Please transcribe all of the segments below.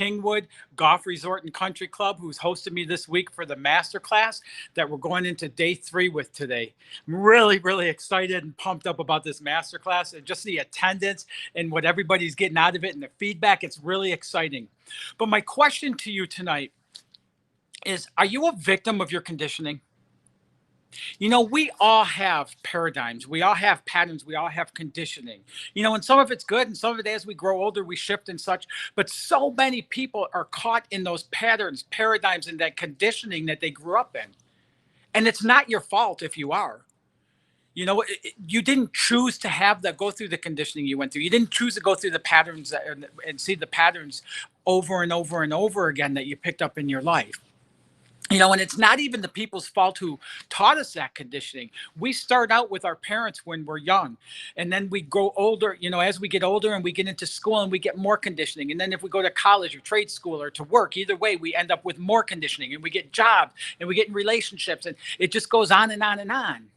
Kingwood Golf Resort and Country Club, who's hosted me this week for the masterclass that we're going into day 3 with today. I'm really, really excited and pumped up about this masterclass and just the attendance and what everybody's getting out of it and the feedback. It's really exciting. But my question to you tonight is, are you a victim of your conditioning? We all have paradigms. We all have patterns. We all have conditioning. And some of it's good and some of it, as we grow older, we shift and such. But so many people are caught in those patterns, paradigms, and that conditioning that they grew up in. And it's not your fault if you are. You didn't choose to have that, go through the conditioning you went through. You didn't choose to go through the patterns and see the patterns over and over and over again that you picked up in your life. And it's not even the people's fault who taught us that conditioning. We start out with our parents when we're young, and then we grow older, as we get older and we get into school and we get more conditioning. And then if we go to college or trade school or to work, either way, we end up with more conditioning, and we get jobs and we get in relationships, and it just goes on and on and on.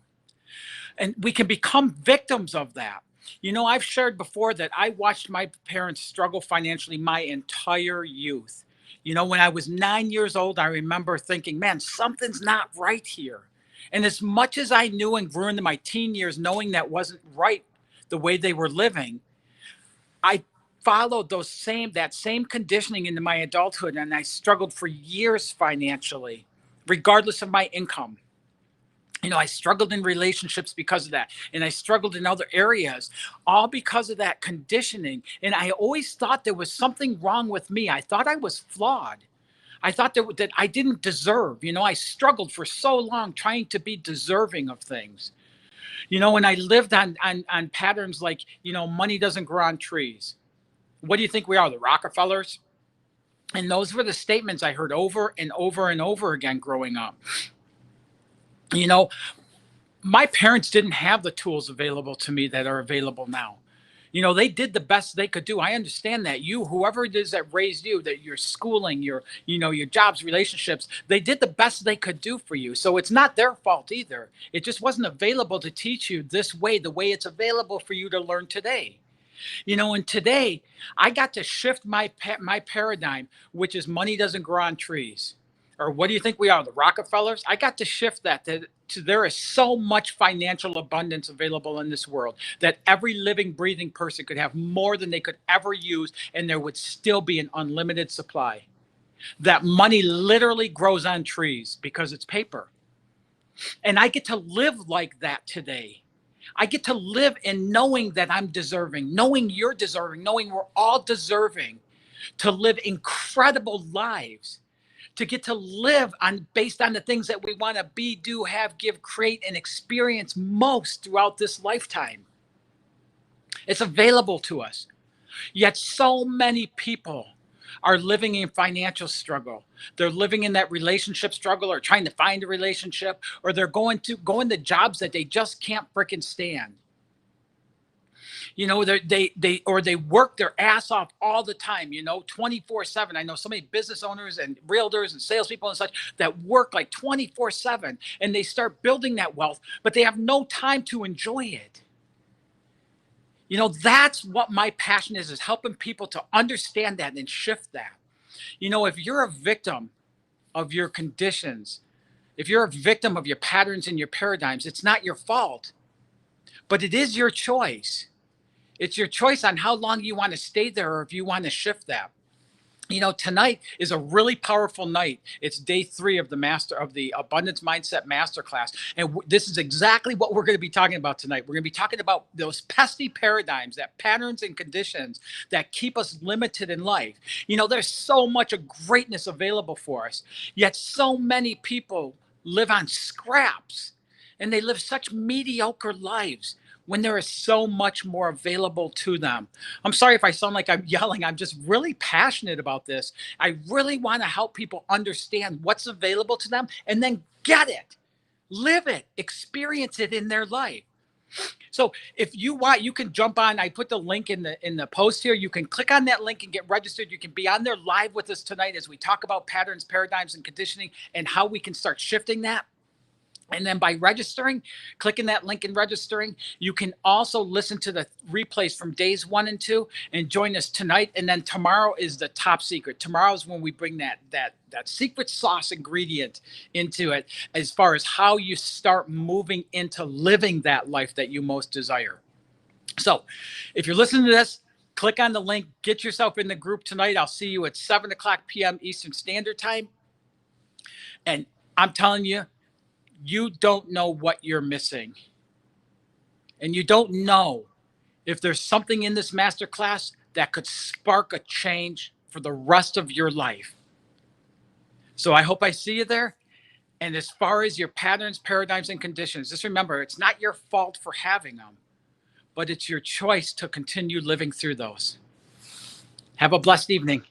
And we can become victims of that. I've shared before that I watched my parents struggle financially my entire youth. When I was 9 years old, I remember thinking, man, something's not right here. And as much as I knew and grew into my teen years, knowing that wasn't right the way they were living, I followed that same conditioning into my adulthood. And I struggled for years financially, regardless of my income. I struggled in relationships because of that. And I struggled in other areas, all because of that conditioning. And I always thought there was something wrong with me. I thought I was flawed. I thought that I didn't deserve. I struggled for so long trying to be deserving of things. And I lived on patterns like, money doesn't grow on trees. What do you think we are, the Rockefellers? And those were the statements I heard over and over and over again growing up. My parents didn't have the tools available to me that are available now. They did the best they could do. I understand that whoever it is that raised you, that your schooling, your jobs, relationships, they did the best they could do for you. So it's not their fault either. It just wasn't available to teach you this way, the way it's available for you to learn today. And today I got to shift my paradigm, which is money doesn't grow on trees. Or what do you think we are, the Rockefellers? I got to shift that to there is so much financial abundance available in this world that every living, breathing person could have more than they could ever use, and there would still be an unlimited supply. That money literally grows on trees because it's paper. And I get to live like that today. I get to live in knowing that I'm deserving, knowing you're deserving, knowing we're all deserving to live incredible lives. To get to live based on the things that we want to be, do, have, give, create, and experience most throughout this lifetime. It's available to us. Yet so many people are living in financial struggle. They're living in that relationship struggle, or trying to find a relationship, or they're going to jobs that they just can't freaking stand. They work their ass off all the time, 24/7. I know so many business owners and realtors and salespeople and such that work like 24/7, and they start building that wealth, but they have no time to enjoy it. That's what my passion is helping people to understand that and shift that. If you're a victim of your conditions, if you're a victim of your patterns and your paradigms, it's not your fault, but it is your choice. It's your choice on how long you want to stay there, or if you want to shift that. Tonight is a really powerful night. It's day 3 of the Abundance Mindset Masterclass. And this is exactly what we're going to be talking about tonight. We're going to be talking about those pesky paradigms, that patterns and conditions that keep us limited in life. There's so much of greatness available for us, yet so many people live on scraps, and they live such mediocre lives when there is so much more available to them. I'm sorry if I sound like I'm yelling. I'm just really passionate about this. I really want to help people understand what's available to them and then get it, live it, experience it in their life. So if you want, you can jump on. I put the link in the post here. You can click on that link and get registered. You can be on there live with us tonight as we talk about patterns, paradigms, and conditioning, and how we can start shifting that. And then by registering, clicking that link and registering, you can also listen to the replays from days 1 and 2 and join us tonight. And then tomorrow is the top secret. Tomorrow is when we bring that secret sauce ingredient into it, as far as how you start moving into living that life that you most desire. So if you're listening to this, click on the link, get yourself in the group tonight. I'll see you at 7:00 p.m. Eastern Standard Time. And I'm telling you, you don't know what you're missing. And you don't know if there's something in this masterclass that could spark a change for the rest of your life. So I hope I see you there. And as far as your patterns, paradigms, and conditions, just remember, it's not your fault for having them, but it's your choice to continue living through those. Have a blessed evening.